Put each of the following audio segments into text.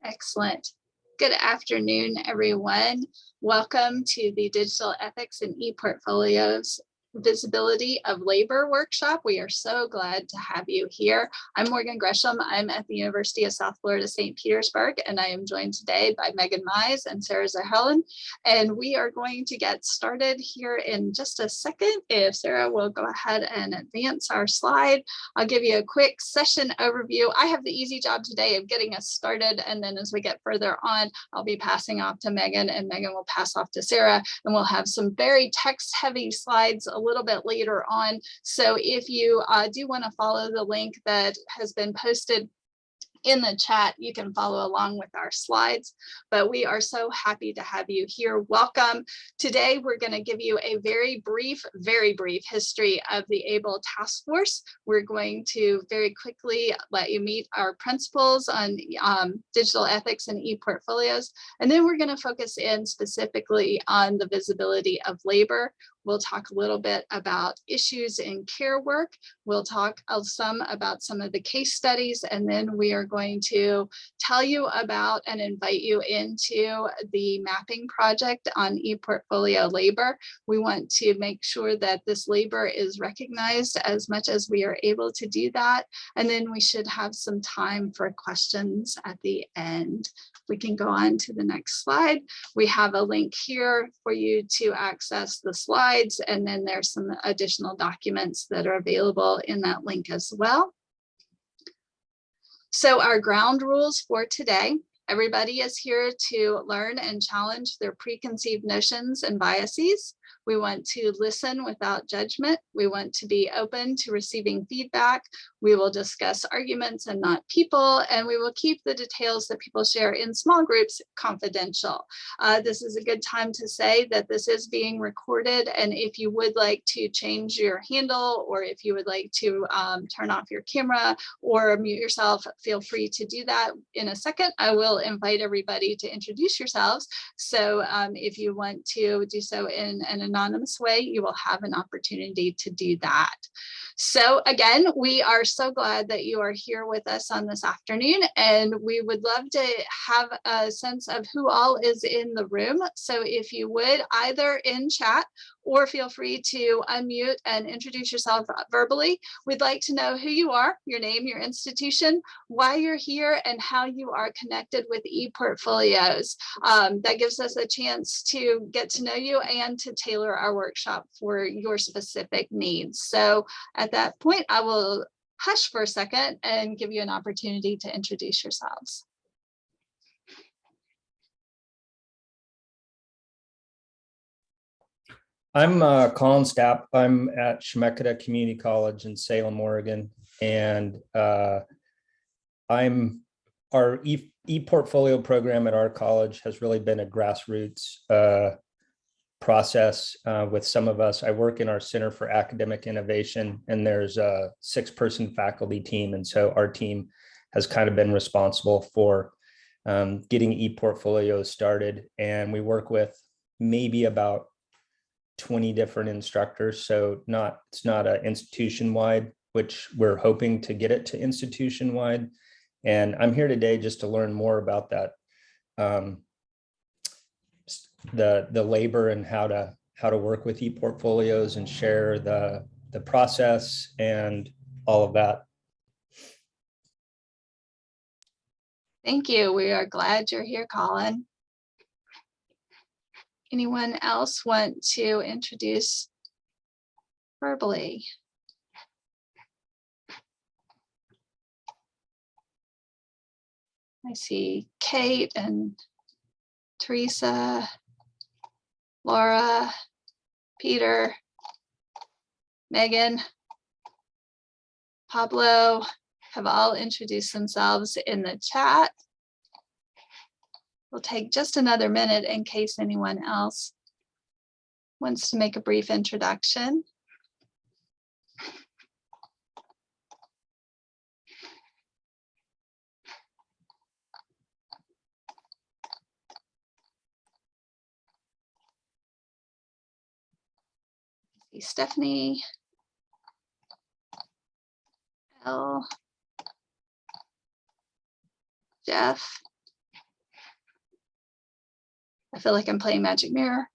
Excellent. Good afternoon, everyone. Welcome to the Digital Ethics and ePortfolios Visibility of Labor workshop. We are so glad to have you here. I'm Morgan Gresham. I'm at the University of South Florida, St. Petersburg, and I am joined today by Megan Mize and Sarah Zerhelen. And we are going to get started here in just a second. If Sarah will go ahead and advance our slide, I'll give you a quick session overview. I have the easy job today of getting us started, and then as we get further on, I'll be passing off to Megan, and Megan will pass off to Sarah, and we'll have some very text-heavy slides a little bit later on. So if you do want to follow the link that has been posted in the chat, you can follow along with our slides, but we are so happy to have you here. Welcome. Today, we're going to give you a very brief history of the ABLE Task Force. We're going to very quickly let you meet our principles on digital ethics and ePortfolios, and then we're going to focus in specifically on the visibility of labor. We'll talk a little bit about issues in care work. We'll talk some about some of the case studies, and then we are going to tell you about and invite you into the mapping project on ePortfolio labor. We want to make sure that this labor is recognized as much as we are able to do that. And then we should have some time for questions at the end. We can go on to the next slide. We have a link here for you to access the slides, and then there's some additional documents that are available in that link as well. So our ground rules for today: everybody is here to learn and challenge their preconceived notions and biases. We want to listen without judgment. We want to be open to receiving feedback. We will discuss arguments and not people, and we will keep the details that people share in small groups confidential. This is a good time to say that this is being recorded, and if you would like to change your handle, or if you would like to turn off your camera or mute yourself, feel free to do that. In a second, I will invite everybody to introduce yourselves. So if you want to do so in an anonymous way, you will have an opportunity to do that. So again, we are so glad that you are here with us on this afternoon, and we would love to have a sense of who all is in the room. So if you would, either in chat or feel free to unmute and introduce yourself verbally. We'd like to know who you are, your name, your institution, why you're here, and how you are connected with ePortfolios. That gives us a chance to get to know you and to tailor our workshop for your specific needs. So at that point, I will hush for a second and give you an opportunity to introduce yourselves. I'm Colin Stapp. I'm at Chemeketa Community College in Salem, Oregon, and our ePortfolio program at our college has really been a grassroots process with some of us. I work in our Center for Academic Innovation, and there's a 6-person faculty team, and so our team has kind of been responsible for getting ePortfolios started, and we work with maybe about 20 different instructors. So it's not an institution-wide, which we're hoping to get it to institution-wide. And I'm here today just to learn more about that, the labor and how to work with ePortfolios and share the process and all of that. Thank you. We are glad you're here, Colin. Anyone else want to introduce verbally? I see Kate and Teresa, Laura, Peter, Megan, Pablo have all introduced themselves in the chat. We'll take just another minute in case anyone else wants to make a brief introduction. I see Stephanie, Elle, Jeff, I feel like I'm playing Magic Mirror.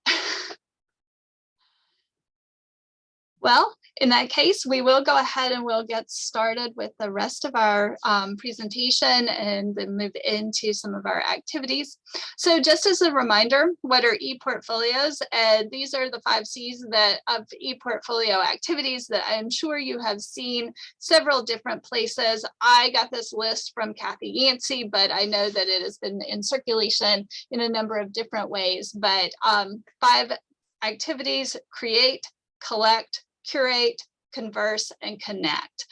Well, in that case, we will go ahead and we'll get started with the rest of our presentation and then move into some of our activities. So just as a reminder, what are ePortfolios? And these are the 5 C's that of ePortfolio activities that I'm sure you have seen several different places. I got this list from Kathy Yancey, but I know that it has been in circulation in a number of different ways. But 5 activities: create, collect, curate, converse, and connect.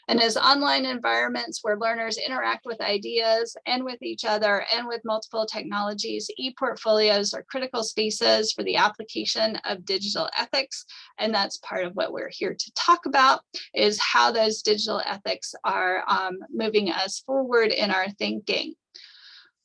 And as online environments where learners interact with ideas and with each other and with multiple technologies, ePortfolios are critical spaces for the application of digital ethics. And that's part of what we're here to talk about, is how those digital ethics are moving us forward in our thinking.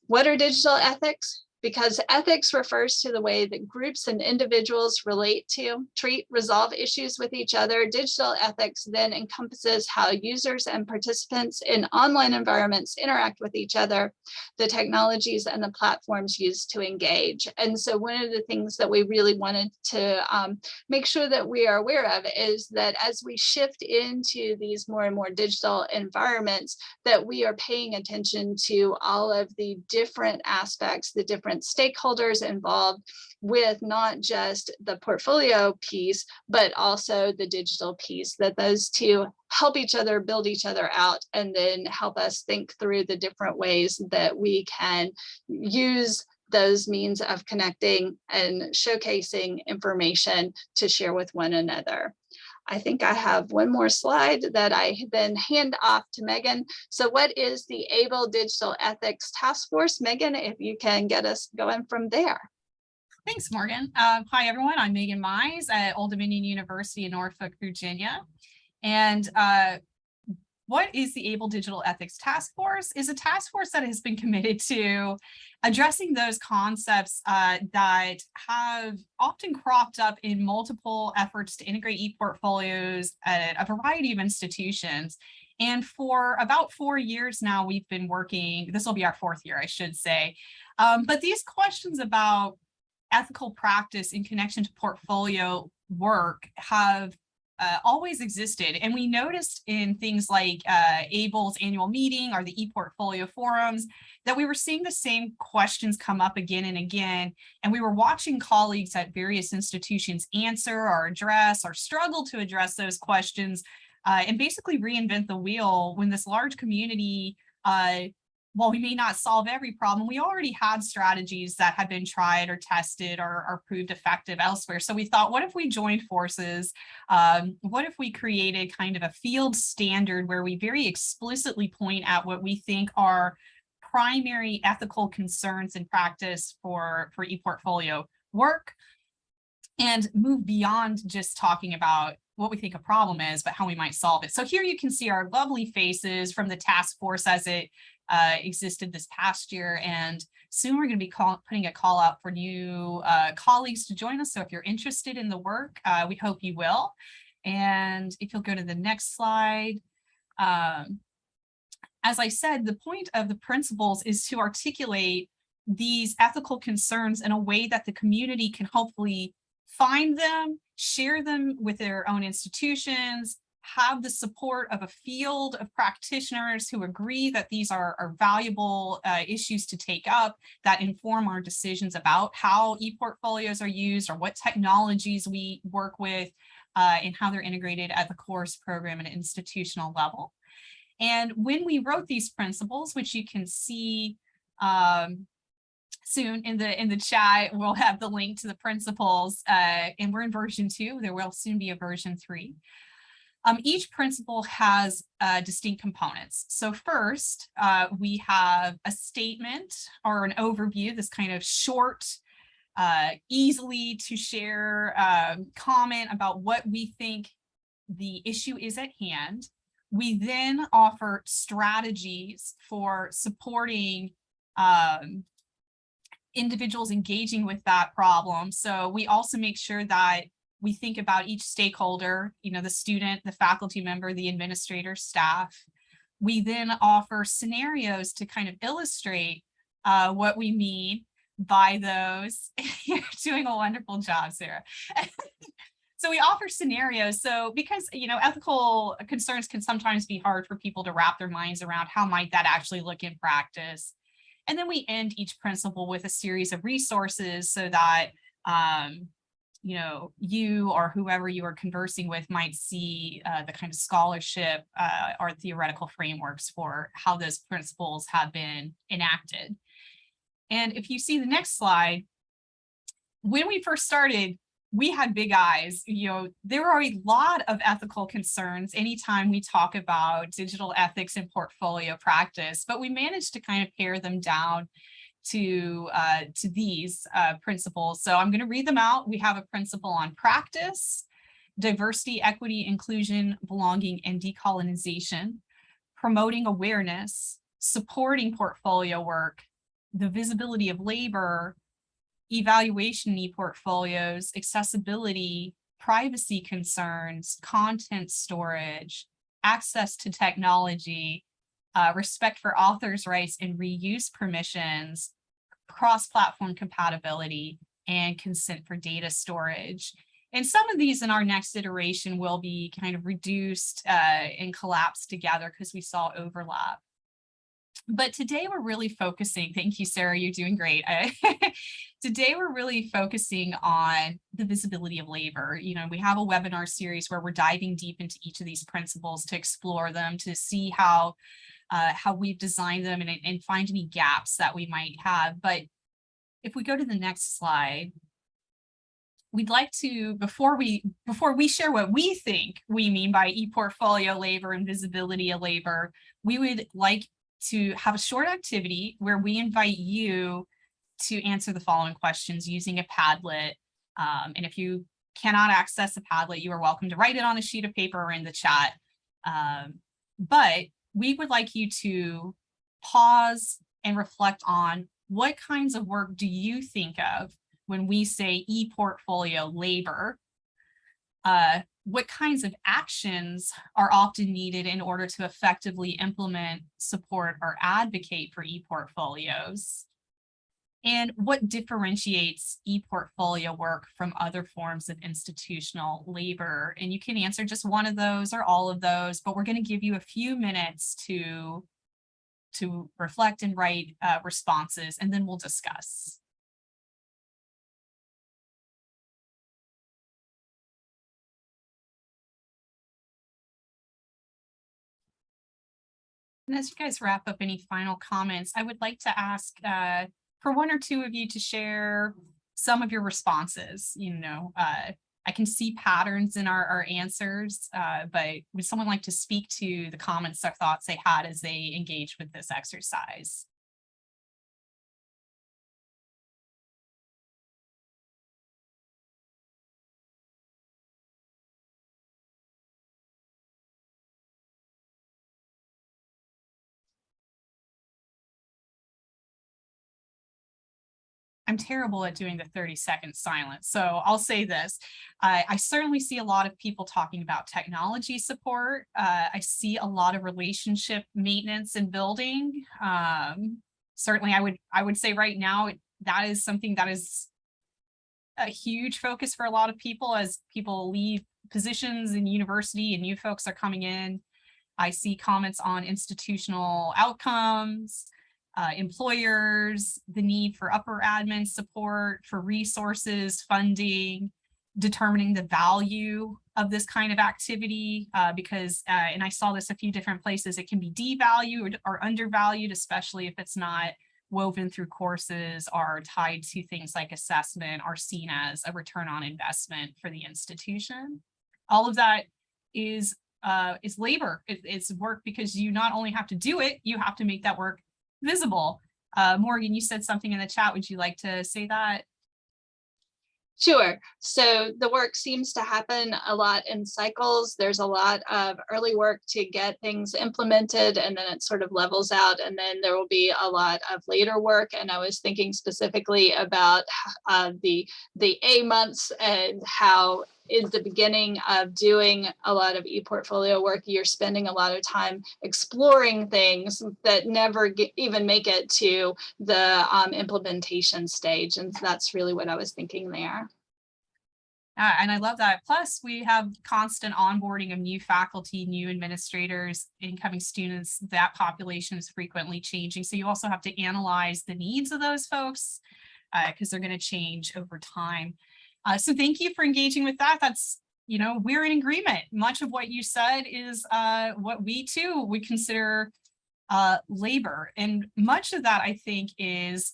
What are digital ethics? Because ethics refers to the way that groups and individuals relate to, treat, resolve issues with each other. Digital ethics then encompasses how users and participants in online environments interact with each other, the technologies and the platforms used to engage. And so one of the things that we really wanted to make sure that we are aware of is that as we shift into these more and more digital environments, that we are paying attention to all of the different aspects, the different stakeholders involved with not just the portfolio piece, but also the digital piece, that those two help each other, build each other out, and then help us think through the different ways that we can use those means of connecting and showcasing information to share with one another. I think I have one more slide that I then hand off to Megan. So what is the ABLE Digital Ethics Task Force? Megan, if you can get us going from there. Thanks, Morgan. Hi, everyone. I'm Megan Mize at Old Dominion University in Norfolk, Virginia. And what is the ABLE Digital Ethics Task Force? Is a task force that has been committed to addressing those concepts that have often cropped up in multiple efforts to integrate ePortfolios at a variety of institutions. And for about 4 years now, we've been working, this will be our 4th year, I should say. But these questions about ethical practice in connection to portfolio work have always existed. And we noticed in things like ABLE's annual meeting or the ePortfolio forums that we were seeing the same questions come up again and again. And we were watching colleagues at various institutions answer or address or struggle to address those questions and basically reinvent the wheel when this large community, while we may not solve every problem, we already had strategies that had been tried or tested or proved effective elsewhere. So we thought, what if we joined forces? What if we created kind of a field standard where we very explicitly point out what we think are primary ethical concerns in practice for ePortfolio work, and move beyond just talking about what we think a problem is, but how we might solve it. So here you can see our lovely faces from the task force as it existed this past year. And soon we're going to be putting a call out for new colleagues to join us. So if you're interested in the work, we hope you will. And if you'll go to the next slide. As I said, the point of the principles is to articulate these ethical concerns in a way that the community can hopefully find them, share them with their own institutions, have the support of a field of practitioners who agree that these are valuable issues to take up that inform our decisions about how ePortfolios are used or what technologies we work with and how they're integrated at the course program and institutional level. And when we wrote these principles, which you can see soon in the chat, we'll have the link to the principles, and we're in version 2. There will soon be a version 3. Each principle has distinct components. So first, we have a statement or an overview, this kind of short, easily to share comment about what we think the issue is at hand. We then offer strategies for supporting individuals engaging with that problem. So we also make sure that we think about each stakeholder, the student, the faculty member, the administrator, staff. We then offer scenarios to kind of illustrate what we mean. by those. You're doing a wonderful job, Sarah. So we offer scenarios. So because, ethical concerns can sometimes be hard for people to wrap their minds around, how might that actually look in practice? And then we end each principle with a series of resources so that, you or whoever you are conversing with might see the kind of scholarship or theoretical frameworks for how those principles have been enacted. And if you see the next slide, when we first started, we had big eyes. There are a lot of ethical concerns anytime we talk about digital ethics and portfolio practice, but we managed to kind of pare them down to these principles. So I'm going to read them out. We have a principle on practice, diversity, equity, inclusion, belonging, and decolonization, promoting awareness, supporting portfolio work, the visibility of labor, evaluation e-portfolios, accessibility, privacy concerns, content storage, access to technology, respect for authors' rights and reuse permissions, cross-platform compatibility, and consent for data storage. And some of these in our next iteration will be kind of reduced and collapsed together because we saw overlap. But today we're really focusing, thank you, Sarah, you're doing great. Today we're really focusing on the visibility of labor. We have a webinar series where we're diving deep into each of these principles to explore them, to see how we've designed them and find any gaps that we might have. But if we go to the next slide, we'd like to, before we share what we think we mean by e-portfolio labor and visibility of labor, we would like to have a short activity where we invite you to answer the following questions using a Padlet. And if you cannot access a Padlet, you are welcome to write it on a sheet of paper or in the chat. But we would like you to pause and reflect on what kinds of work do you think of when we say e-portfolio labor? What kinds of actions are often needed in order to effectively implement, support, or advocate for e-portfolios? And what differentiates e-portfolio work from other forms of institutional labor? And you can answer just one of those or all of those, but we're going to give you a few minutes to reflect and write responses, and then we'll discuss. And as you guys wrap up any final comments, I would like to ask for one or two of you to share some of your responses. I can see patterns in our answers, but would someone like to speak to the comments or thoughts they had as they engaged with this exercise? I'm terrible at doing the 30-second silence. So I'll say this. I certainly see a lot of people talking about technology support. I see a lot of relationship maintenance and building. Certainly, I would say right now, that is something that is a huge focus for a lot of people as people leave positions in university and new folks are coming in. I see comments on institutional outcomes, employers, the need for upper admin support, for resources, funding, determining the value of this kind of activity, because, and I saw this a few different places, it can be devalued or undervalued, especially if it's not woven through courses or tied to things like assessment or seen as a return on investment for the institution. All of that is labor. It's work because you not only have to do it, you have to make that work visible. Morgan, you said something in the chat. Would you like to say that? Sure. So the work seems to happen a lot in cycles. There's a lot of early work to get things implemented, and then it sort of levels out, and then there will be a lot of later work. And I was thinking specifically about the A months and how in the beginning of doing a lot of ePortfolio work, you're spending a lot of time exploring things that never even make it to the implementation stage. And that's really what I was thinking there. And I love that. Plus, we have constant onboarding of new faculty, new administrators, incoming students. That population is frequently changing. So you also have to analyze the needs of those folks because they're going to change over time. So thank you for engaging with that. That's, we're in agreement. Much of what you said is what we too would consider labor. And much of that, I think, is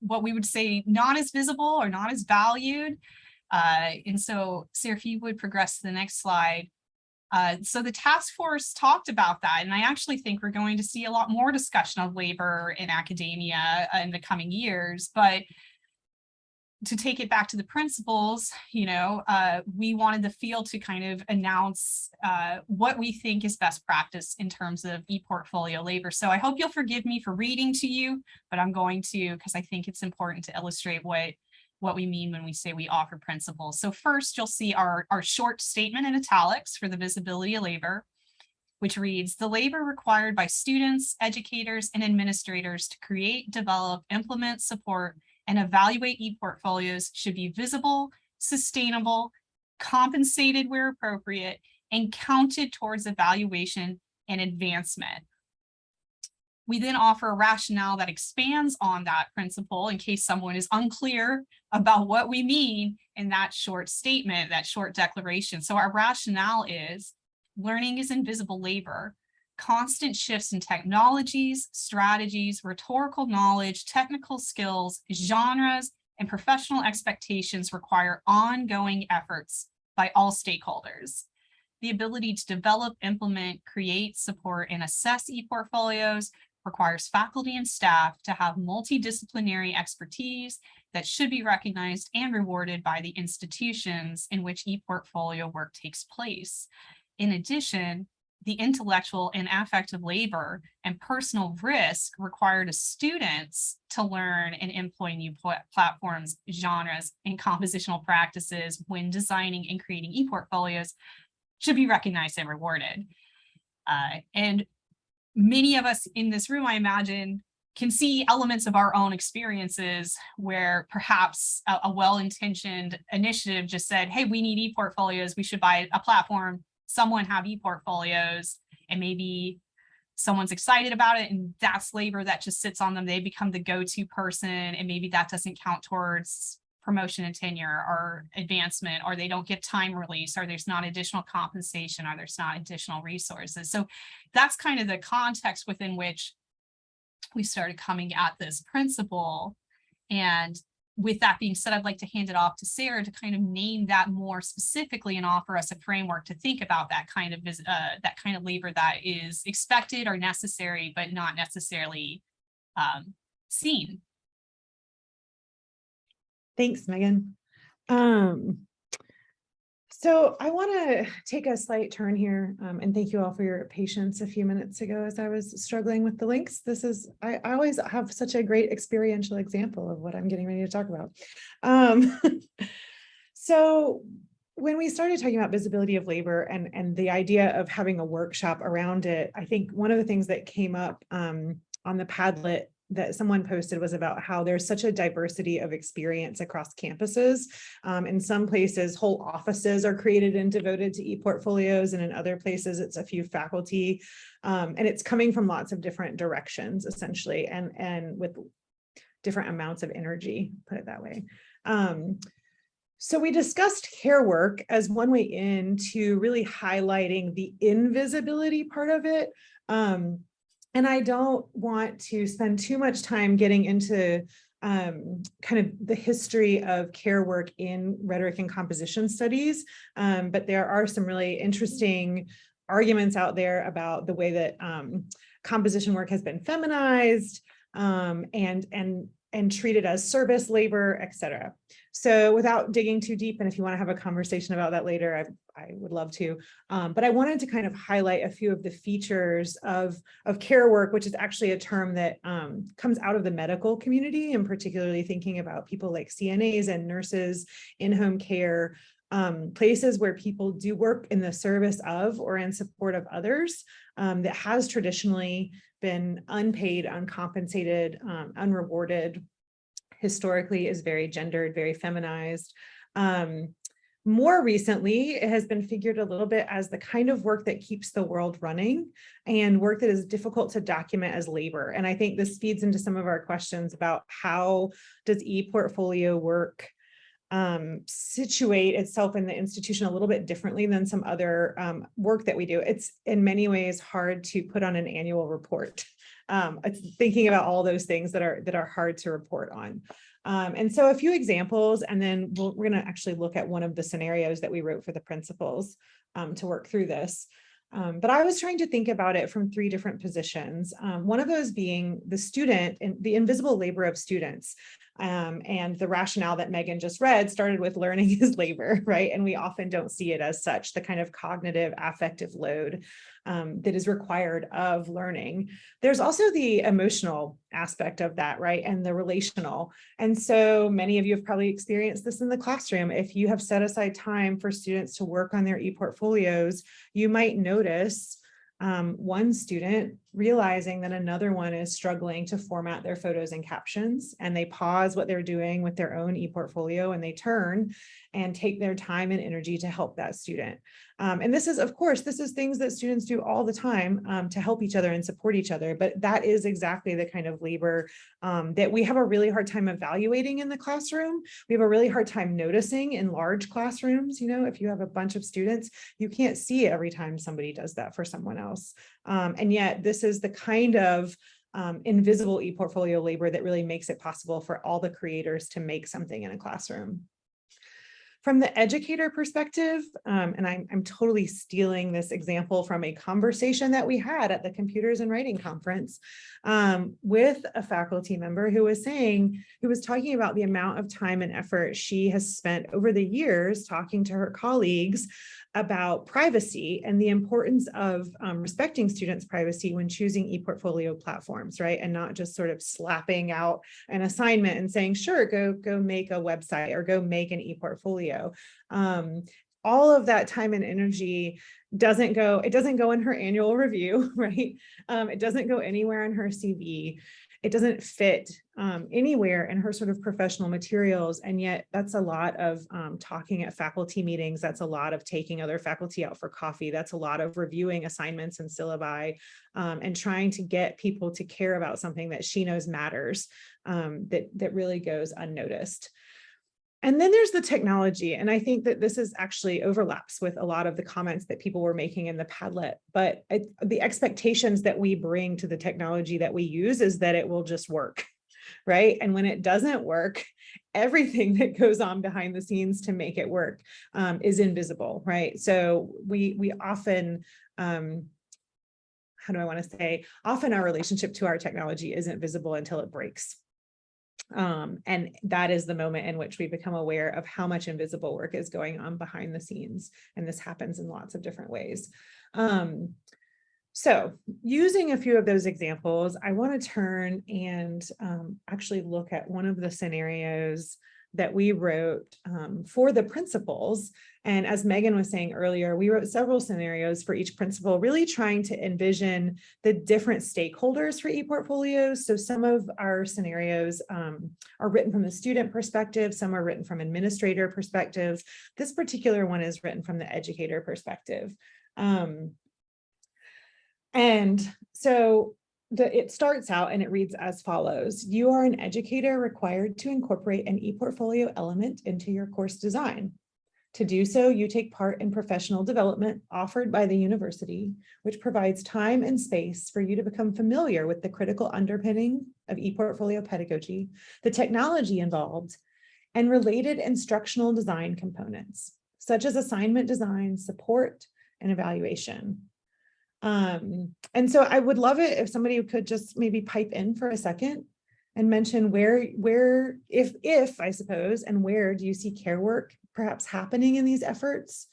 what we would say not as visible or not as valued. And so, Sarah, if you would progress to the next slide. So the task force talked about that, and I actually think we're going to see a lot more discussion of labor in academia in the coming years. But to take it back to the principals, we wanted the field to kind of announce what we think is best practice in terms of ePortfolio labor. So I hope you'll forgive me for reading to you, but I'm going to, because I think it's important to illustrate what we mean when we say we offer principles. So first, you'll see our short statement in italics for the visibility of labor, which reads, the labor required by students, educators, and administrators to create, develop, implement, support, and evaluate ePortfolios should be visible, sustainable, compensated where appropriate, and counted towards evaluation and advancement. We then offer a rationale that expands on that principle in case someone is unclear about what we mean in that short statement, that short declaration. So our rationale is learning is invisible labor. Constant shifts in technologies, strategies, rhetorical knowledge, technical skills, genres, and professional expectations require ongoing efforts by all stakeholders. The ability to develop, implement, create, support, and assess ePortfolios requires faculty and staff to have multidisciplinary expertise that should be recognized and rewarded by the institutions in which ePortfolio work takes place. In addition, the intellectual and affective labor and personal risk required of students to learn and employ new platforms, genres, and compositional practices when designing and creating ePortfolios should be recognized and rewarded. And many of us in this room, I imagine, can see elements of our own experiences where perhaps a well-intentioned initiative just said, hey, we need ePortfolios, we should buy a platform, someone have ePortfolios, and maybe someone's excited about it and that's labor that just sits on them. They become the go-to person, and maybe that doesn't count towards promotion and tenure or advancement, or they don't get time release, or there's not additional compensation, or there's not additional resources. So that's kind of the context within which we started coming at this principle. And with that being said, I'd like to hand it off to Sarah to kind of name that more specifically and offer us a framework to think about that kind of labor that is expected or necessary, but not necessarily seen. Thanks, Megan. So I want to take a slight turn here and thank you all for your patience a few minutes ago as I was struggling with the links. I always have such a great experiential example of what I'm getting ready to talk about. So when we started talking about visibility of labor and the idea of having a workshop around it, I think one of the things that came up on the Padlet that someone posted was about how there's such a diversity of experience across campuses. In some places, whole offices are created and devoted to ePortfolios, and in other places, it's a few faculty, and it's coming from lots of different directions, essentially, and with different amounts of energy, put it that way. So we discussed care work as one way into really highlighting the invisibility part of it. And I don't want to spend too much time getting into kind of the history of care work in rhetoric and composition studies, but there are some really interesting arguments out there about the way that composition work has been feminized, and and treated as service labor, et cetera. So without digging too deep, and if you want to have a conversation about that later, I would love to. But I wanted to kind of highlight a few of the features of care work, which is actually a term that comes out of the medical community, and particularly thinking about people like CNAs and nurses, in-home care, places where people do work in the service of or in support of others, that has traditionally been unpaid, uncompensated, unrewarded, historically is very gendered, very feminized. More recently, it has been figured a little bit as the kind of work that keeps the world running and work that is difficult to document as labor. And I think this feeds into some of our questions about how does ePortfolio work situate itself in the institution a little bit differently than some other work that we do. It's in many ways hard to put on an annual report. It's thinking about all those things that are hard to report on. And so a few examples, and then we're going to actually look at one of the scenarios that we wrote for the principals to work through this. But I was trying to think about it from 3 different positions. One of those being the student and the invisible labor of students. And the rationale that Megan just read started with learning is labor, right? And we often don't see it as such, the kind of cognitive affective load that is required of learning. There's also the emotional aspect of that, right? And the relational. And so many of you have probably experienced this in the classroom. If you have set aside time for students to work on their ePortfolios, you might notice one student realizing that another one is struggling to format their photos and captions, and they pause what they're doing with their own ePortfolio and they turn and take their time and energy to help that student. And this is, of course, this is things that students do all the time to help each other and support each other. But that is exactly the kind of labor that we have a really hard time evaluating in the classroom. We have a really hard time noticing in large classrooms. You know, if you have a bunch of students, you can't see every time somebody does that for someone else. And yet this is the kind of invisible ePortfolio labor that really makes it possible for all the creators to make something in a classroom. From the educator perspective, and I'm totally stealing this example from a conversation that we had at the Computers and Writing Conference with a faculty member who was talking about the amount of time and effort she has spent over the years talking to her colleagues about privacy and the importance of respecting students' privacy when choosing ePortfolio platforms, right? And not just sort of slapping out an assignment and saying, sure, go make a website or go make an ePortfolio. All of that time and energy doesn't go in her annual review, right? It doesn't go anywhere in her CV. It doesn't fit anywhere in her sort of professional materials. And yet that's a lot of talking at faculty meetings. That's a lot of taking other faculty out for coffee. That's a lot of reviewing assignments and syllabi and trying to get people to care about something that she knows matters, that really goes unnoticed. And then there's the technology. And I think that this is actually overlaps with a lot of the comments that people were making in the Padlet. But the expectations that we bring to the technology that we use is that it will just work, right? And when it doesn't work, everything that goes on behind the scenes to make it work is invisible, right? So we often, often our relationship to our technology isn't visible until it breaks. And that is the moment in which we become aware of how much invisible work is going on behind the scenes. And this happens in lots of different ways. So using a few of those examples, I want to turn and actually look at one of the scenarios that we wrote for the principals. And as Megan was saying earlier, we wrote several scenarios for each principal, really trying to envision the different stakeholders for ePortfolios. So some of our scenarios are written from the student perspective, some are written from administrator perspectives. This particular one is written from the educator perspective. And so it starts out and it reads as follows. You are an educator required to incorporate an ePortfolio element into your course design. To do so, you take part in professional development offered by the university, which provides time and space for you to become familiar with the critical underpinning of ePortfolio pedagogy, the technology involved, and related instructional design components, such as assignment design, support, and evaluation. And so I would love it if somebody could just maybe pipe in for a second and mention where, if I suppose, and where do you see care work perhaps happening in these efforts?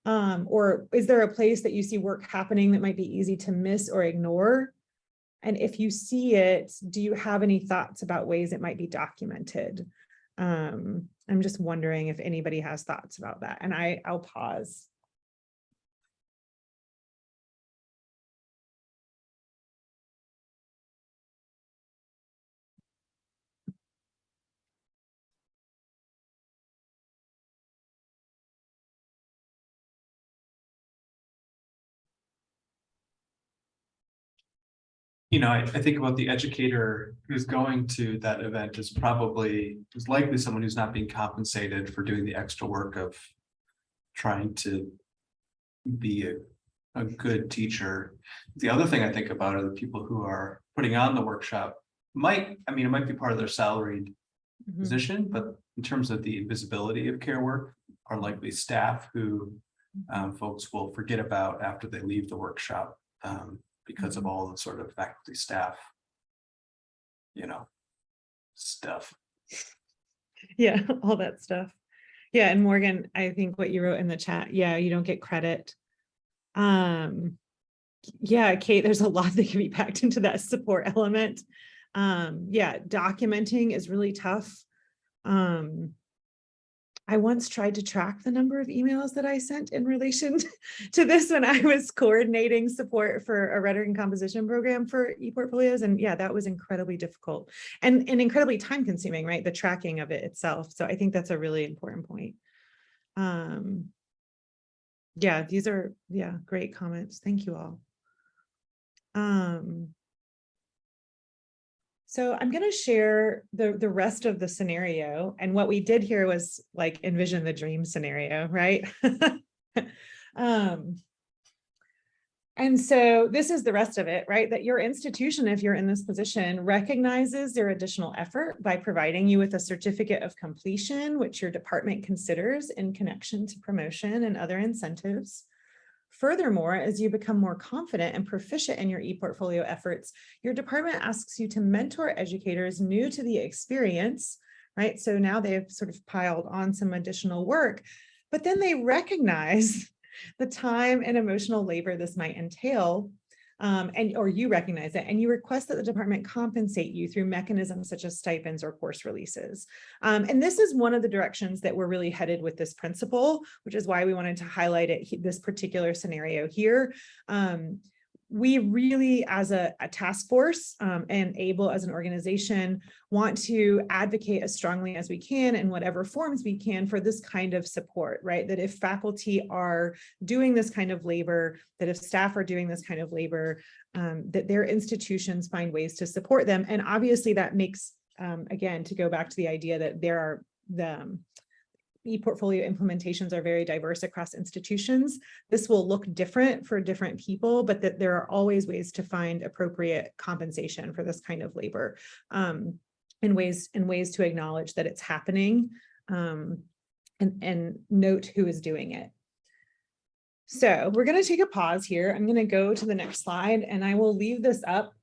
Or is there a place that you see work happening that might be easy to miss or ignore? And if you see it, do you have any thoughts about ways it might be documented? I'm just wondering if anybody has thoughts about that, and I'll pause. I think about the educator who's going to that event is likely someone who's not being compensated for doing the extra work of trying to be a good teacher. The other thing I think about are the people who are putting on the workshop. It might be part of their salaried position, but in terms of the visibility of care work, are likely staff who folks will forget about after they leave the workshop. Because of all the sort of faculty staff, stuff. Yeah, all that stuff. Yeah, and Morgan, I think what you wrote in the chat, yeah, you don't get credit. Yeah, Kate, there's a lot that can be packed into that support element. Yeah, documenting is really tough. I once tried to track the number of emails that I sent in relation to this when I was coordinating support for a rhetoric and composition program for ePortfolios. And yeah, that was incredibly difficult and incredibly time consuming, right? The tracking of it itself. So I think that's a really important point. Yeah, these are, great comments. Thank you all. So I'm going to share the rest of the scenario. And what we did here was like envision the dream scenario, right? And so this is the rest of it, right? That your institution, if you're in this position, recognizes their additional effort by providing you with a certificate of completion, which your department considers in connection to promotion and other incentives. Furthermore, as you become more confident and proficient in your ePortfolio efforts, your department asks you to mentor educators new to the experience, right? So now they've sort of piled on some additional work, but then they recognize the time and emotional labor this might entail, or you recognize it, and you request that the department compensate you through mechanisms such as stipends or course releases. And this is one of the directions that we're really headed with this principle, which is why we wanted to highlight it, this particular scenario here. We really, as a task force and ABLE as an organization, want to advocate as strongly as we can in whatever forms we can for this kind of support, right? That if faculty are doing this kind of labor, that if staff are doing this kind of labor, that their institutions find ways to support them. And obviously that makes, again, to go back to the idea that there are the ePortfolio implementations are very diverse across institutions. This will look different for different people, but that there are always ways to find appropriate compensation for this kind of labor, and ways to acknowledge that it's happening, and note who is doing it. So we're going to take a pause here. I'm going to go to the next slide and I will leave this up.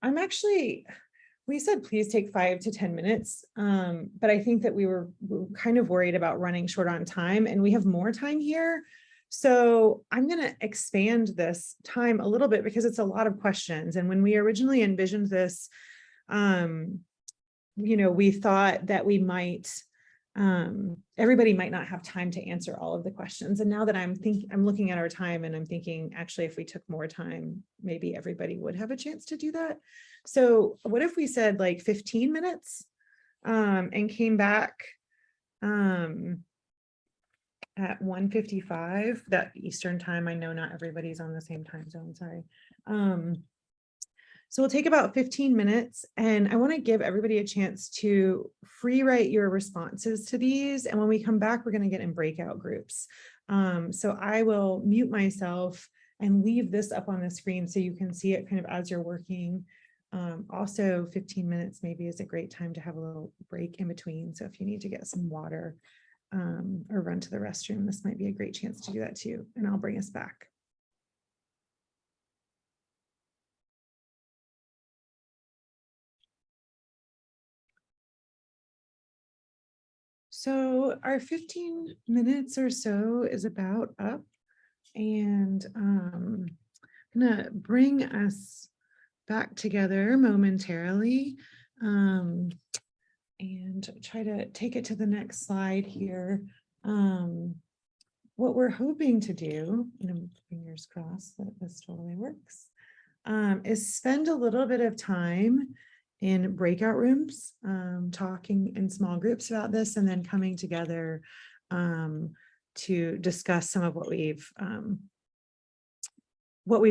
We said, please take 5 to 10 minutes. But I think that we were kind of worried about running short on time and we have more time here. So I'm going to expand this time a little bit because it's a lot of questions. And when we originally envisioned this, we thought that we might, everybody might not have time to answer all of the questions. And now that I'm looking at our time and I'm thinking, actually, if we took more time, maybe everybody would have a chance to do that. So what if we said like 15 minutes and came back at 1:55, that Eastern time? I know not everybody's on the same time zone, sorry. So we'll take about 15 minutes and I want to give everybody a chance to free write your responses to these. And when we come back, we're going to get in breakout groups. So I will mute myself and leave this up on the screen so you can see it kind of as you're working. Also 15 minutes maybe is a great time to have a little break in between. So if you need to get some water or run to the restroom, this might be a great chance to do that too. And I'll bring us back. So our 15 minutes or so is about up, and I'm gonna bring us back together momentarily, and try to take it to the next slide here. What we're hoping to do, and I'm fingers crossed that this totally works, is spend a little bit of time in breakout rooms, talking in small groups about this, and then coming together to discuss some of what we've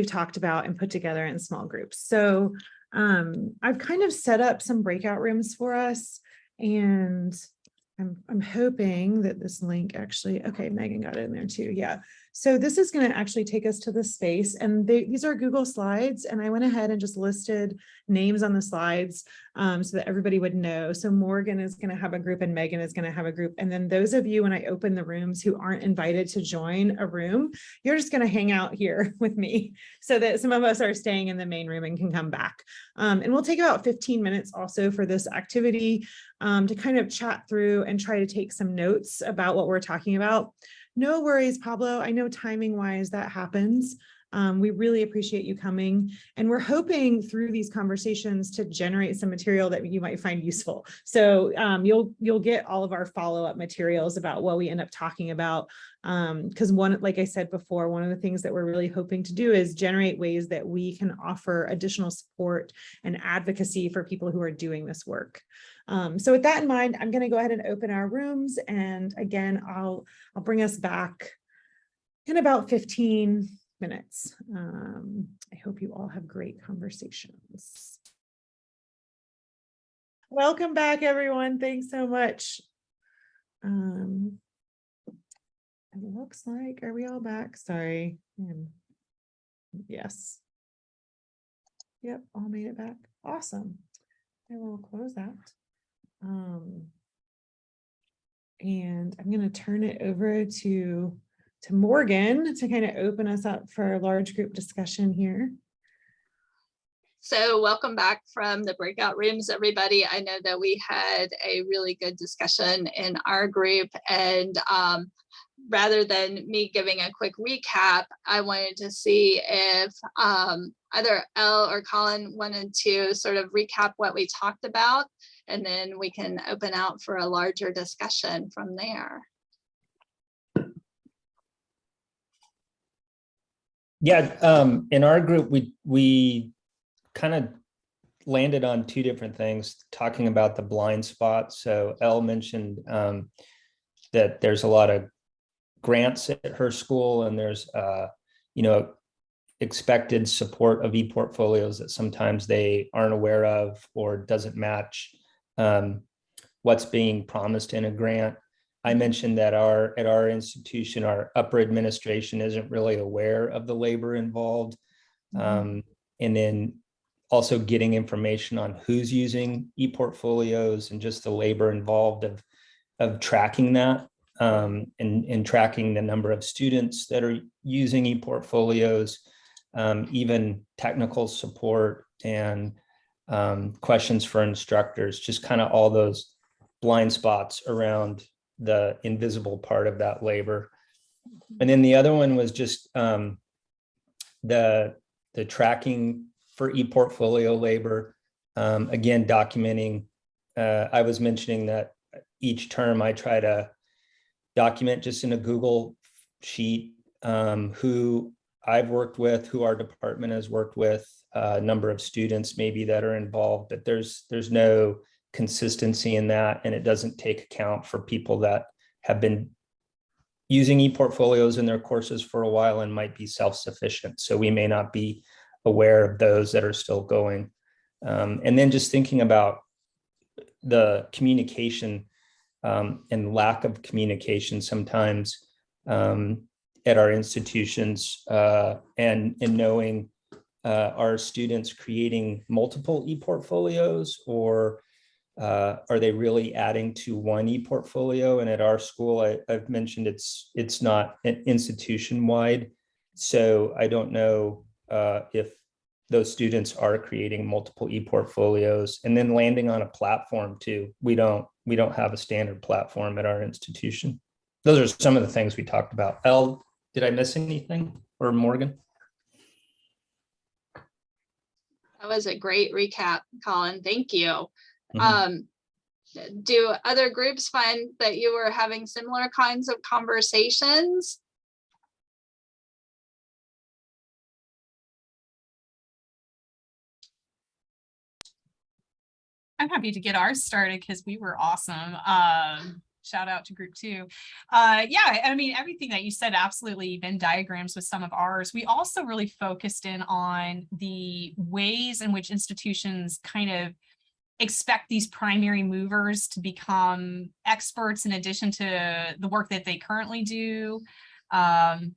talked about and put together in small groups. So I've kind of set up some breakout rooms for us, and I'm hoping that this link actually, okay, Megan got it in there too. Yeah. So this is going to actually take us to the space, and these are Google Slides, and I went ahead and just listed names on the slides so that everybody would know. So Morgan is going to have a group and Megan is going to have a group. And then those of you, when I open the rooms, who aren't invited to join a room, you're just going to hang out here with me so that some of us are staying in the main room and can come back. And we'll take about 15 minutes also for this activity to kind of chat through and try to take some notes about what we're talking about. No worries, Pablo. I know timing wise that happens. We really appreciate you coming, and we're hoping through these conversations to generate some material that you might find useful. So you'll get all of our follow-up materials about what we end up talking about. Because like I said before, one of the things that we're really hoping to do is generate ways that we can offer additional support and advocacy for people who are doing this work. So with that in mind, I'm going to go ahead and open our rooms. And again, I'll bring us back in about 15 minutes. I hope you all have great conversations. Welcome back, everyone. Thanks so much. It looks like, are we all back? Sorry. Yes. Yep, all made it back. Awesome. I will close that. And I'm going to turn it over to Morgan to kind of open us up for a large group discussion here. So welcome back from the breakout rooms, everybody. I know that we had a really good discussion in our group, and rather than me giving a quick recap, I wanted to see if either Elle or Colin wanted to sort of recap what we talked about, and then we can open out for a larger discussion from there. Yeah, in our group, we kind of landed on two different things, talking about the blind spots. So Elle mentioned that there's a lot of grants at her school, and there's expected support of e-portfolios that sometimes they aren't aware of or doesn't match what's being promised in a grant. I mentioned that at our institution, our upper administration isn't really aware of the labor involved. And then also getting information on who's using e-portfolios and just the labor involved of tracking that and tracking the number of students that are using e-portfolios, even technical support and questions for instructors, just kind of all those blind spots around the invisible part of that labor. And then the other one was just the tracking for e-portfolio labor. Again, documenting, I was mentioning that each term I try to document just in a Google sheet who I've worked with, who our department has worked with, a number of students maybe that are involved, but there's no consistency in that, and it doesn't take account for people that have been using e-portfolios in their courses for a while and might be self-sufficient. So we may not be aware of those that are still going. And then just thinking about the communication and lack of communication sometimes at our institutions, and knowing are students creating multiple e-portfolios, or are they really adding to one e-portfolio? And at our school, I've mentioned it's not an institution-wide, so I don't know if those students are creating multiple e-portfolios and then landing on a platform too. We don't have a standard platform at our institution. Those are some of the things we talked about. Elle, did I miss anything, or Morgan? That was a great recap, Colin. Thank you. Mhm. Do other groups find that you were having similar kinds of conversations? I'm happy to get ours started because we were awesome. Shout out to group 2. Yeah, I mean, everything that you said, absolutely Venn diagrams with some of ours. We also really focused in on the ways in which institutions kind of expect these primary movers to become experts in addition to the work that they currently do. And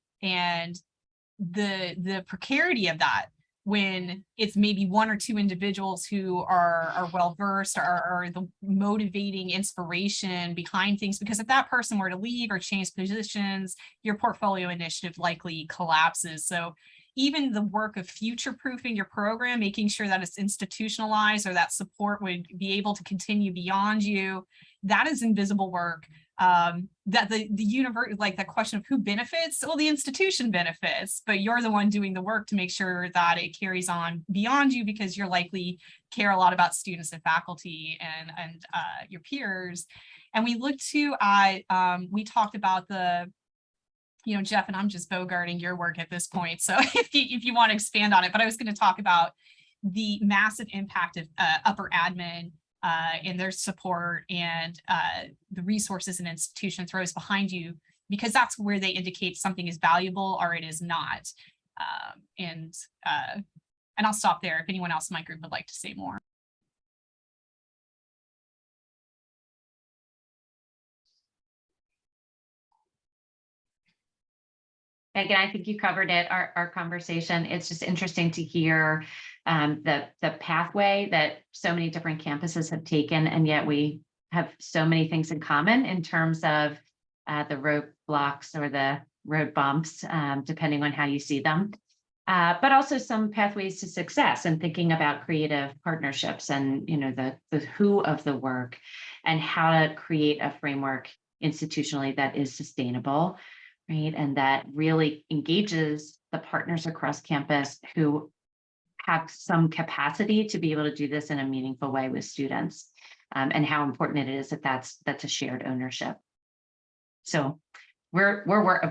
the precarity of that, when it's maybe 1 or 2 individuals who are well versed, are the motivating inspiration behind things, because if that person were to leave or change positions, your portfolio initiative likely collapses. So even the work of future proofing your program, making sure that it's institutionalized or that support would be able to continue beyond you, that is invisible work. That the universe, like the question of who benefits, well, the institution benefits, but you're the one doing the work to make sure that it carries on beyond you, because you're likely care a lot about students and faculty and your peers. And we looked to, we talked about the, you know, Jeff, and I'm just bogarting your work at this point, so if you want to expand on it, but I was going to talk about the massive impact of upper admin and their support and the resources an institution throws behind you, because that's where they indicate something is valuable or it is not. And I'll stop there if anyone else in my group would like to say more. Megan, I think you covered it, our conversation. It's just interesting to hear the pathway that so many different campuses have taken, and yet we have so many things in common in terms of the roadblocks or the road bumps, depending on how you see them. But also some pathways to success, and thinking about creative partnerships and, you know, the who of the work and how to create a framework institutionally that is sustainable, right? And that really engages the partners across campus who have some capacity to be able to do this in a meaningful way with students, and how important it is that that's a shared ownership. So we're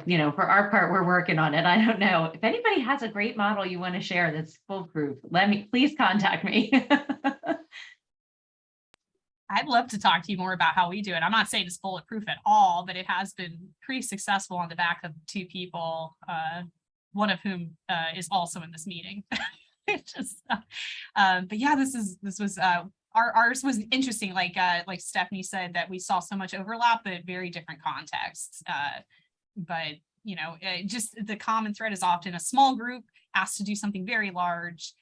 you know, for our part, we're working on it. I don't know if anybody has a great model you want to share that's foolproof. Please contact me. I'd love to talk to you more about how we do it. I'm not saying it's bulletproof at all, but it has been pretty successful on the back of 2 people, one of whom is also in this meeting. But yeah, this was ours was interesting. Like Stephanie said, that we saw so much overlap, but very different contexts. But you know, just the common thread is often a small group asked to do something very large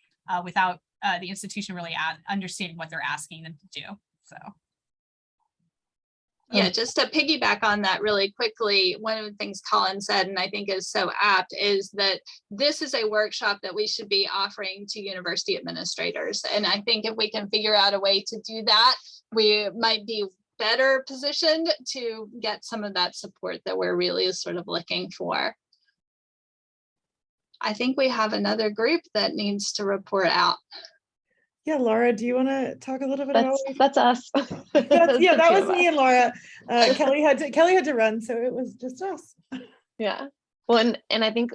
without the institution really understanding what they're asking them to do. So. Yeah, just to piggyback on that really quickly, one of the things Colin said, and I think is so apt, is that this is a workshop that we should be offering to university administrators. And I think if we can figure out a way to do that, we might be better positioned to get some of that support that we're really sort of looking for. I think we have another group that needs to report out. Yeah, Laura, do you want to talk a little bit about? That's us. Yeah, that was me and Laura. Kelly had to run, so it was just us. Yeah. Well, and I think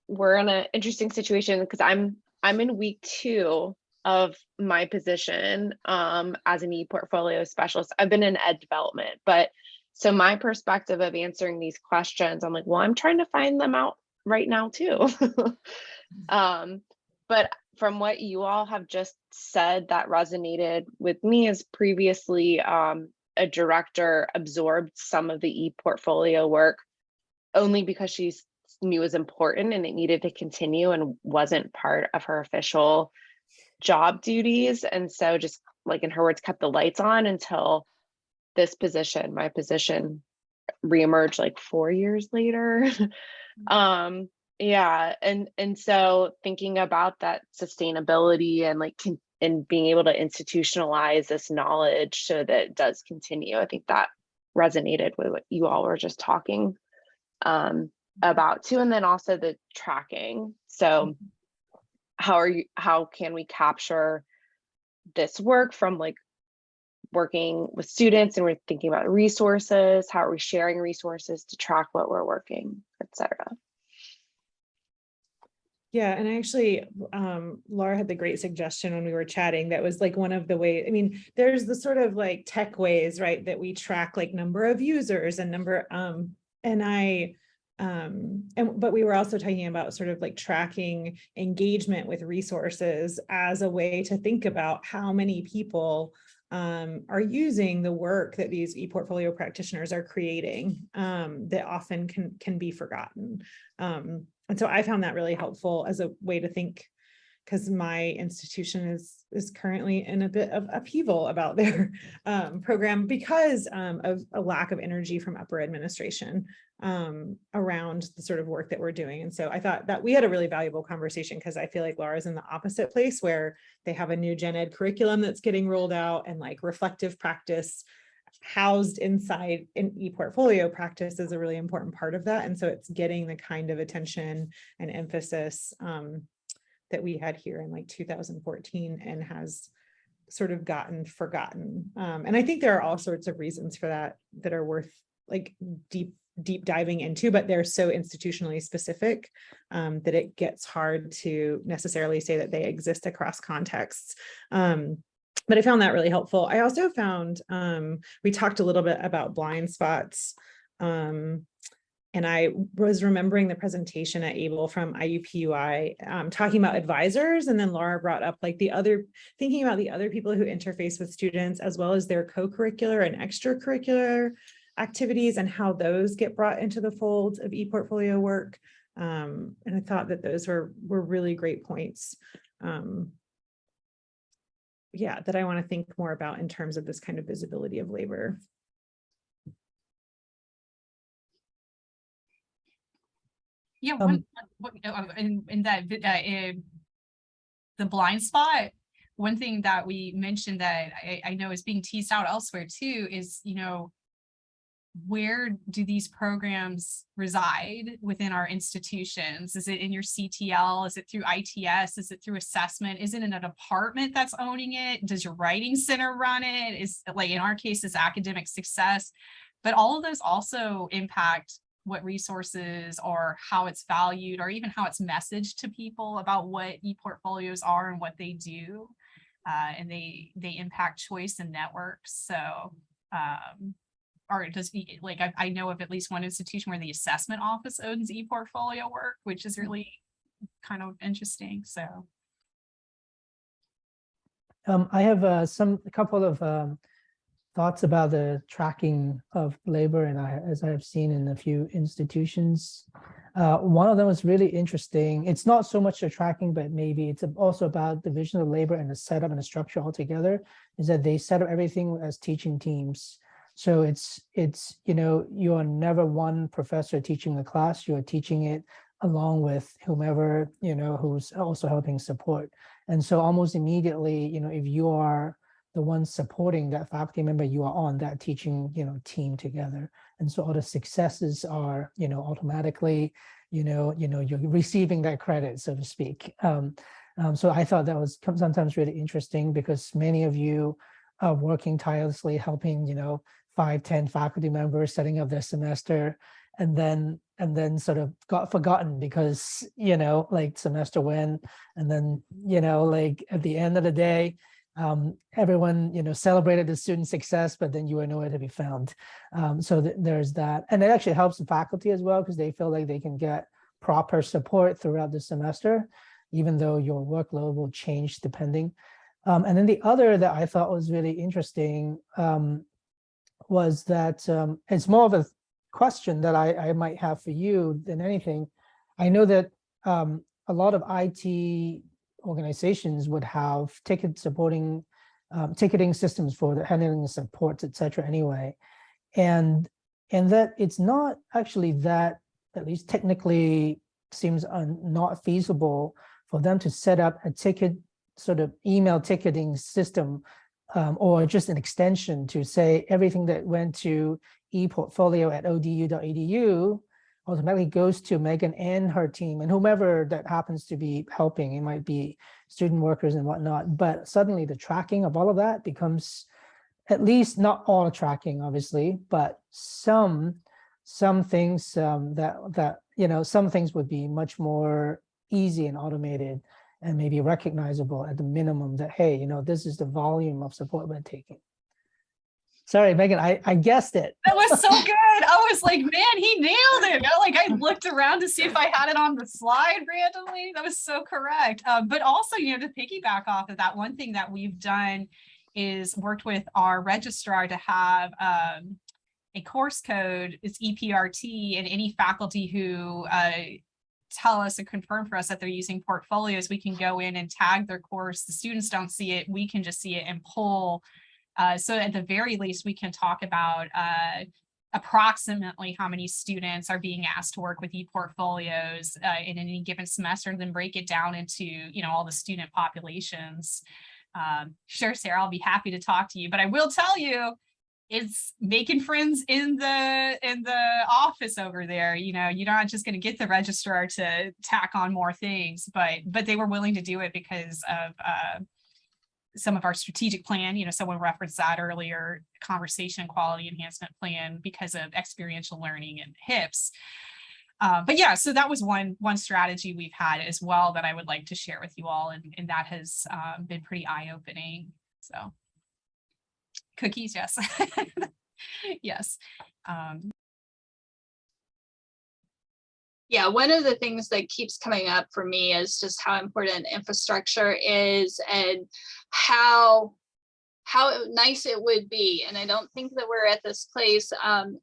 we're in an interesting situation because I'm in week 2 of my position as an e-portfolio specialist. I've been in ed development, but so my perspective of answering these questions, I'm like, well, I'm trying to find them out right now too. But from what you all have just said, that resonated with me, as previously a director absorbed some of the e-portfolio work only because she knew it was important and it needed to continue and wasn't part of her official job duties. And so just like in her words, kept the lights on until this position, my position, reemerged like 4 years later. Yeah, and so thinking about that sustainability and like and being able to institutionalize this knowledge so that it does continue, I think that resonated with what you all were just talking about too. And then also the tracking. So how can we capture this work from like working with students, and we're thinking about resources, how are we sharing resources to track what we're working, etc. Yeah, and actually, Laura had the great suggestion when we were chatting. That was like one of the ways, I mean, there's the sort of like tech ways, right, that we track like number of users and number, but we were also talking about sort of like tracking engagement with resources as a way to think about how many people are using the work that these ePortfolio practitioners are creating, that often can be forgotten. And so I found that really helpful as a way to think, because my institution is currently in a bit of upheaval about their program because of a lack of energy from upper administration around the sort of work that we're doing. And so I thought that we had a really valuable conversation, because I feel like Laura's in the opposite place, where they have a new gen ed curriculum that's getting rolled out, and like reflective practice housed inside an ePortfolio practice is a really important part of that. And so it's getting the kind of attention and emphasis that we had here in like 2014 and has sort of gotten forgotten. And I think there are all sorts of reasons for that that are worth like deep diving into, but they're so institutionally specific that it gets hard to necessarily say that they exist across contexts. But I found that really helpful. I also found, we talked a little bit about blind spots. And I was remembering the presentation at ABLE from IUPUI talking about advisors. And then Laura brought up like thinking about the other people who interface with students, as well as their co-curricular and extracurricular activities and how those get brought into the fold of ePortfolio work. And I thought that those were really great points. Yeah, that I want to think more about in terms of this kind of visibility of labor. Yeah, in that the blind spot, one thing that we mentioned that I know is being teased out elsewhere too is, you know, where do these programs reside within our institutions? Is it in your CTL? Is it through ITS? Is it through assessment? Is it in a department that's owning it? Does your writing center run it? Is, like in our case, is academic success, but all of those also impact what resources or how it's valued, or even how it's messaged to people about what ePortfolios are and what they do. And they impact choice and networks. So, or does like I know of at least one institution where the assessment office owns ePortfolio work, which is really kind of interesting. So I have a couple of thoughts about the tracking of labor, and as I have seen in a few institutions. One of them was really interesting. It's not so much the tracking, but maybe it's also about division of labor and the setup and the structure altogether, is that they set up everything as teaching teams. So it's you know, you are never one professor teaching the class, you are teaching it along with whomever, you know, who's also helping support. And so almost immediately, you know, if you are the one supporting that faculty member, you are on that teaching, you know, team together. And so all the successes are, you know, automatically, you know, you're receiving that credit, so to speak. So I thought that was sometimes really interesting, because many of you are working tirelessly, helping, you know, 5-10 faculty members setting up their semester, and then sort of got forgotten because, you know, like semester went, and then, you know, like at the end of the day, everyone, you know, celebrated the student success, but then you were nowhere to be found. So there's that. And it actually helps the faculty as well, because they feel like they can get proper support throughout the semester, even though your workload will change depending. And then the other that I thought was really interesting was that it's more of a question that I might have for you than anything. I know that a lot of IT organizations would have ticketing systems for the handling the supports, etc. anyway. And that it's not actually that, at least technically seems not feasible for them to set up a ticket, sort of email ticketing system, or just an extension to say everything that went to ePortfolio@odu.edu automatically goes to Megan and her team and whomever that happens to be helping. It might be student workers and whatnot, but suddenly the tracking of all of that becomes, at least not all tracking, obviously, but some things that some things would be much more easy and automated and maybe recognizable at the minimum that, hey, this is the volume of support we're taking. Sorry, Megan, I guessed it. That was so good. I was like, man, he nailed it. I looked around to see if I had it on the slide randomly. That was so correct. But also, to piggyback off of that, one thing that we've done is worked with our registrar to have a course code. It's EPRT, and any faculty who tell us and confirm for us that they're using portfolios, we can go in and tag their course. The students don't see it. We can just see it and pull. So at the very least, we can talk about approximately how many students are being asked to work with ePortfolios in any given semester, and then break it down into, all the student populations. Sure, Sarah, I'll be happy to talk to you, but I will tell you, it's making friends in the office over there. You're not just going to get the registrar to tack on more things, but they were willing to do it because of some of our strategic plan. Someone referenced that earlier, conversation quality enhancement plan, because of experiential learning and HIPS. But yeah, so that was one strategy we've had as well that I would like to share with you all, and that has been pretty eye-opening. So cookies, yes. Yes. Yeah, one of the things that keeps coming up for me is just how important infrastructure is, and how nice it would be. And I don't think that we're at this place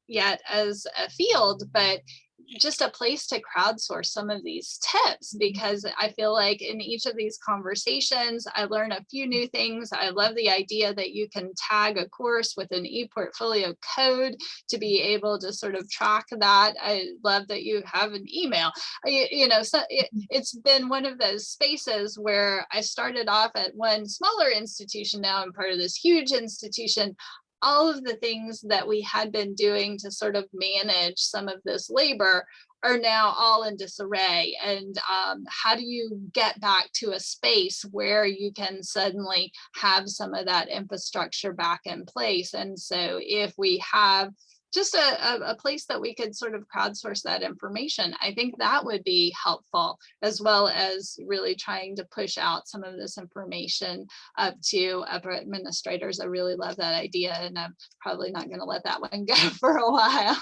yet as a field, but just a place to crowdsource some of these tips, because I feel like in each of these conversations, I learn a few new things. I love the idea that you can tag a course with an ePortfolio code to be able to sort of track that. I love that you have an email. So it's been one of those spaces where I started off at one smaller institution. Now I'm part of this huge institution. All of the things that we had been doing to sort of manage some of this labor are now all in disarray. And how do you get back to a space where you can suddenly have some of that infrastructure back in place? And so if we have just a place that we could sort of crowdsource that information, I think that would be helpful, as well as really trying to push out some of this information up to upper administrators. I really love that idea, and I'm probably not going to let that one go for a while.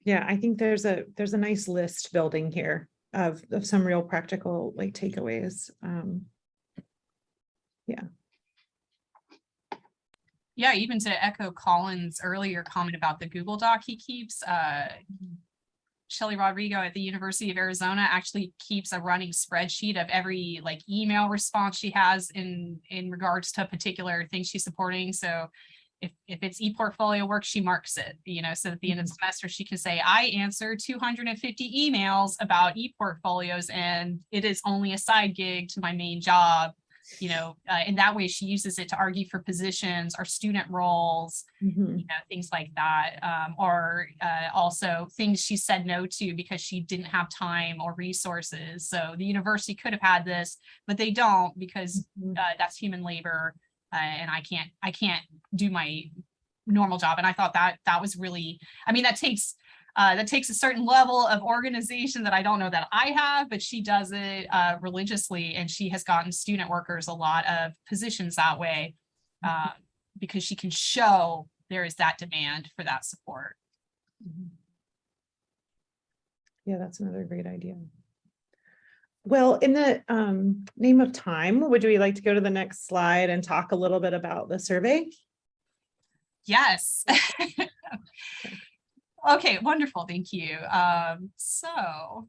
Yeah, I think there's a nice list building here of some real practical takeaways. Yeah. Yeah, even to echo Colin's earlier comment about the Google Doc he keeps, Shelly Rodrigo at the University of Arizona actually keeps a running spreadsheet of every email response she has in regards to a particular thing she's supporting. So if it's ePortfolio work, she marks it, so at the end of the semester, she can say, I answered 250 emails about ePortfolios, and it is only a side gig to my main job. And that way she uses it to argue for positions or student roles, things like that, or also things she said no to because she didn't have time or resources. So the university could have had this, but they don't, because that's human labor, and I can't do my normal job. And I thought that was really, that takes a certain level of organization that I don't know that I have, but she does it religiously, and she has gotten student workers a lot of positions that way, because she can show there is that demand for that support. Yeah, that's another great idea. Well, in the name of time, would we like to go to the next slide and talk a little bit about the survey? Yes. Okay, wonderful. Thank you. So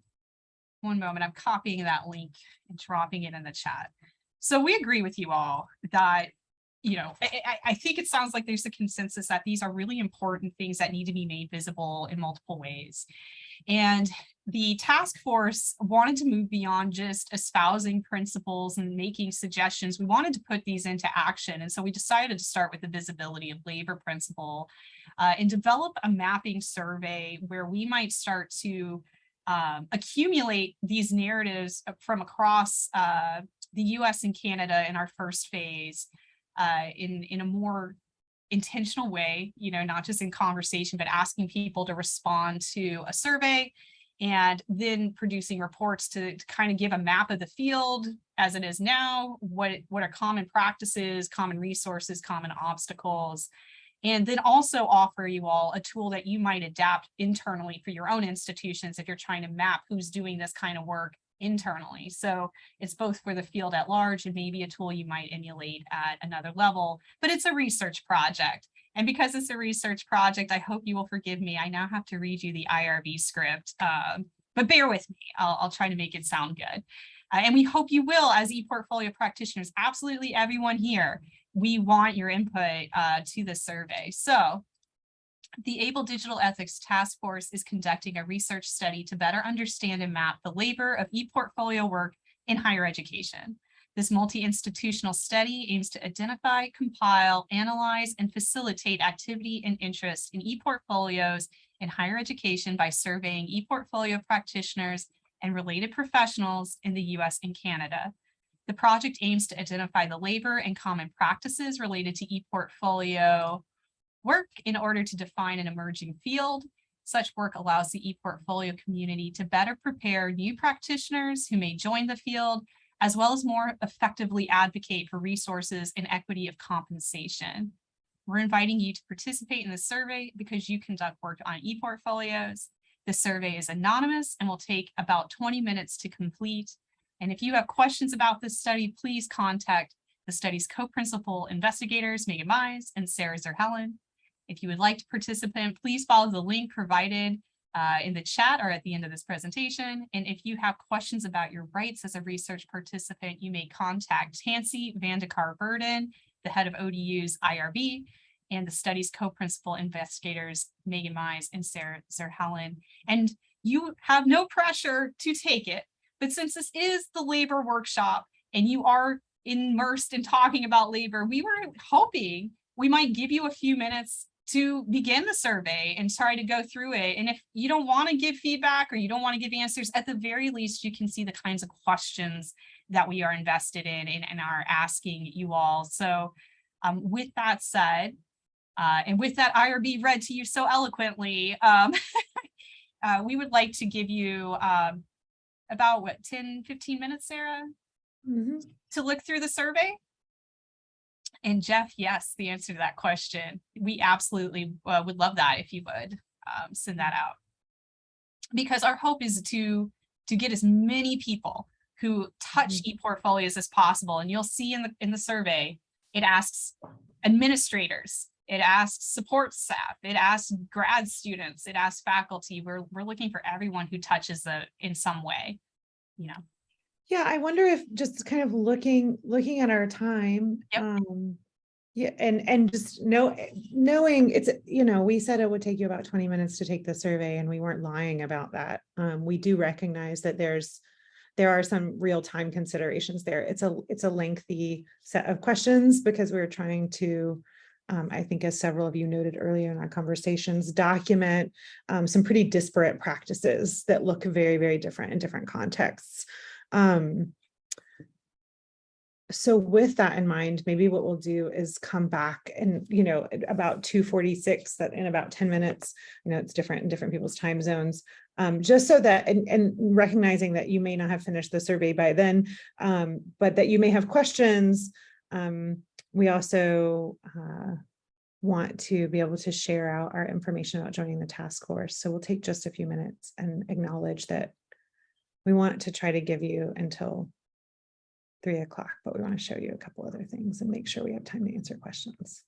one moment, I'm copying that link and dropping it in the chat. So we agree with you all that, I think it sounds like there's a consensus that these are really important things that need to be made visible in multiple ways. And the task force wanted to move beyond just espousing principles and making suggestions. We wanted to put these into action. And so we decided to start with the visibility of labor principle and develop a mapping survey where we might start to accumulate these narratives from across the US and Canada in our first phase in a more intentional way, not just in conversation, but asking people to respond to a survey and then producing reports to kind of give a map of the field as it is now, what are common practices, common resources, common obstacles, and then also offer you all a tool that you might adapt internally for your own institutions if you're trying to map who's doing this kind of work internally. So it's both for the field at large and maybe a tool you might emulate at another level, but it's a research project. And because it's a research project, I hope you will forgive me. I now have to read you the IRB script, but bear with me. I'll try to make it sound good. And we hope you will as ePortfolio practitioners, absolutely everyone here. We want your input to the survey. So the ABLE Digital Ethics Task Force is conducting a research study to better understand and map the labor of ePortfolio work in higher education. This multi-institutional study aims to identify, compile, analyze, and facilitate activity and interest in ePortfolios in higher education by surveying ePortfolio practitioners and related professionals in the US and Canada. The project aims to identify the labor and common practices related to ePortfolio work in order to define an emerging field. Such work allows the ePortfolio community to better prepare new practitioners who may join the field, as well as more effectively advocate for resources and equity of compensation. We're inviting you to participate in the survey because you conduct work on ePortfolios. The survey is anonymous and will take about 20 minutes to complete. And if you have questions about this study, please contact the study's co-principal investigators, Megan Mize and Sarah Zerhelen. If you would like to participate, please follow the link provided in the chat or at the end of this presentation. And if you have questions about your rights as a research participant, you may contact Tansy Vandekar-Burden, the head of ODU's IRB, and the study's co-principal investigators, Megan Mize and Sarah Zerhelen. And you have no pressure to take it, but since this is the labor workshop and you are immersed in talking about labor, we were hoping we might give you a few minutes to begin the survey and try to go through it. And if you don't want to give feedback or you don't want to give answers, at the very least, you can see the kinds of questions that we are invested in and are asking you all. So with that said, and with that IRB read to you so eloquently, we would like to give you about what, 10, 15 minutes, Sarah, to look through the survey? And Jeff, yes, the answer to that question. We absolutely would love that if you would send that out. Because our hope is to get as many people who touch ePortfolios as possible. And you'll see in the survey, it asks administrators, it asks support staff, it asks grad students, it asks faculty. We're looking for everyone who touches it in some way, Yeah, I wonder if just kind of looking at our time, Yep. yeah, and just knowing it's, we said it would take you about 20 minutes to take the survey, and we weren't lying about that. We do recognize that there are some real time considerations there. It's a lengthy set of questions because we're trying to, I think, as several of you noted earlier in our conversations, document some pretty disparate practices that look very, very different in different contexts. So with that in mind, maybe what we'll do is come back and, about 2:46, that in about 10 minutes, it's different in different people's time zones, just so that, and recognizing that you may not have finished the survey by then, but that you may have questions. We also want to be able to share out our information about joining the task force. So we'll take just a few minutes and acknowledge that we want to try to give you until 3 o'clock, but we want to show you a couple other things and make sure we have time to answer questions.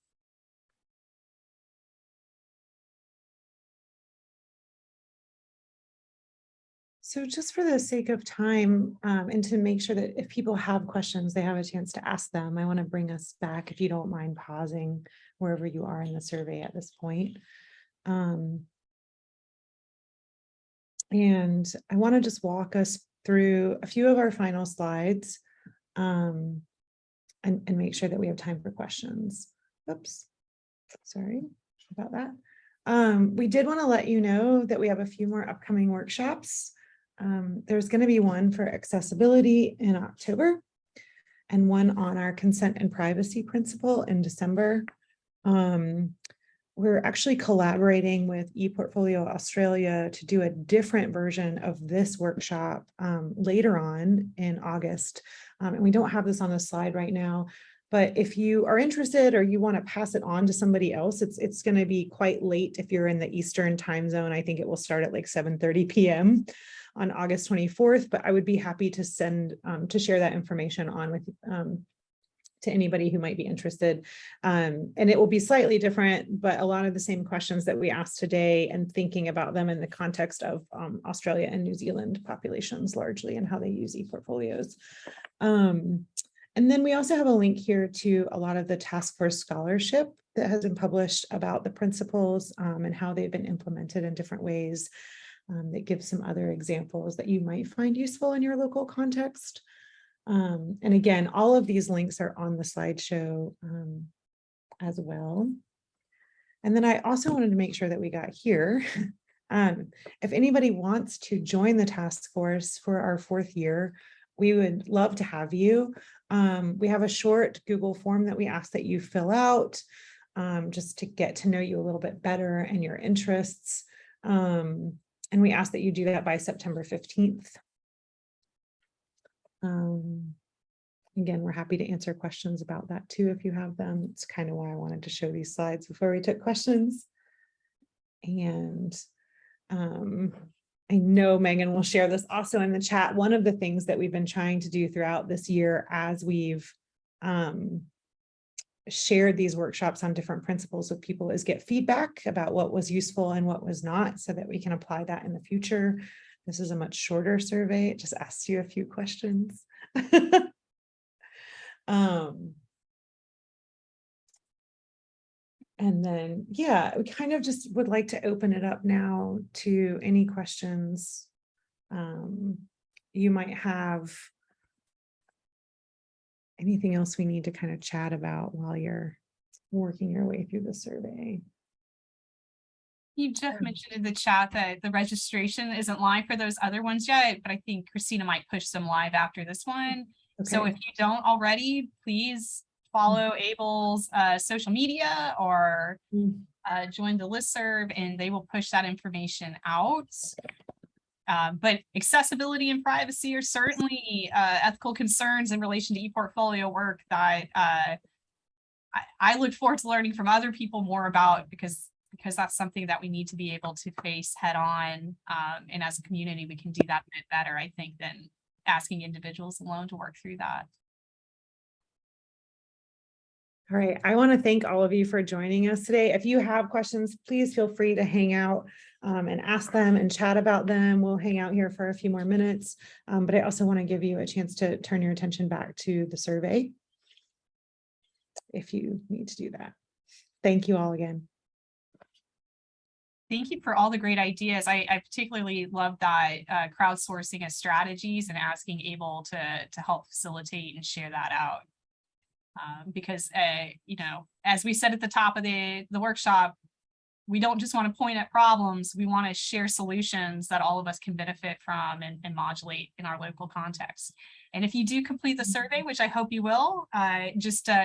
So just for the sake of time, and to make sure that if people have questions, they have a chance to ask them, I want to bring us back, if you don't mind pausing wherever you are in the survey at this point. And I want to just walk us through a few of our final slides, and make sure that we have time for questions. Oops, sorry about that. We did want to let you know that we have a few more upcoming workshops. There's going to be one for accessibility in October and one on our consent and privacy principle in December. We're actually collaborating with ePortfolio Australia to do a different version of this workshop later on in August. And we don't have this on the slide right now, but if you are interested or you want to pass it on to somebody else, it's going to be quite late if you're in the Eastern time zone. I think it will start at like 7:30 p.m. on August 24th, but I would be happy to send to share that information on with to anybody who might be interested. And it will be slightly different, but a lot of the same questions that we asked today, and thinking about them in the context of Australia and New Zealand populations largely, and how they use ePortfolios. And then we also have a link here to a lot of the task force scholarship that has been published about the principles and how they've been implemented in different ways, that gives some other examples that you might find useful in your local context. And again, all of these links are on the slideshow as well. And then I also wanted to make sure that we got here. If anybody wants to join the task force for our 4th year, we would love to have you. We have a short Google form that we ask that you fill out just to get to know you a little bit better and your interests. And we ask that you do that by September 15th. Again, we're happy to answer questions about that too, if you have them. It's kind of why I wanted to show these slides before we took questions. And I know Megan will share this also in the chat. One of the things that we've been trying to do throughout this year, as we've shared these workshops on different principles with people, is get feedback about what was useful and what was not, so that we can apply that in the future. This is a much shorter survey. It just asks you a few questions. And then, yeah, we kind of just would like to open it up now to any questions you might have. Anything else we need to kind of chat about while you're working your way through the survey? You just mentioned in the chat that the registration isn't live for those other ones yet, but I think Christina might push them live after this one. Okay. So if you don't already, please follow Able's social media or join the listserv, and they will push that information out. But accessibility and privacy are certainly ethical concerns in relation to ePortfolio work that I look forward to learning from other people more about, because that's something that we need to be able to face head on. And as a community, we can do that a bit better, I think, than asking individuals alone to work through that. All right, I want to thank all of you for joining us today. If you have questions, please feel free to hang out and ask them and chat about them. We'll hang out here for a few more minutes, but I also want to give you a chance to turn your attention back to the survey if you need to do that. Thank you all again. Thank you for all the great ideas. I particularly love that crowdsourcing of strategies and asking Able to help facilitate and share that out. Because, you know, as we said at the top of the workshop, we don't just want to point at problems, we want to share solutions that all of us can benefit from and modulate in our local context. And if you do complete the survey, which I hope you will,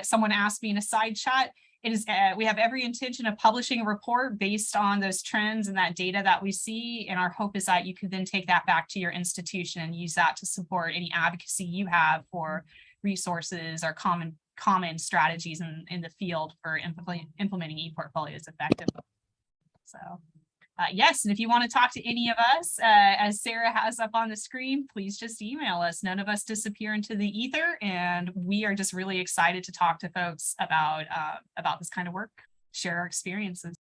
someone asked me in a side chat, it is, we have every intention of publishing a report based on those trends and that data that we see. And our hope is that you can then take that back to your institution and use that to support any advocacy you have for resources or common strategies in the field for implementing ePortfolios effectively. So yes, and if you want to talk to any of us, as Sarah has up on the screen, please just email us. None of us disappear into the ether, and we are just really excited to talk to folks about this kind of work, share our experiences.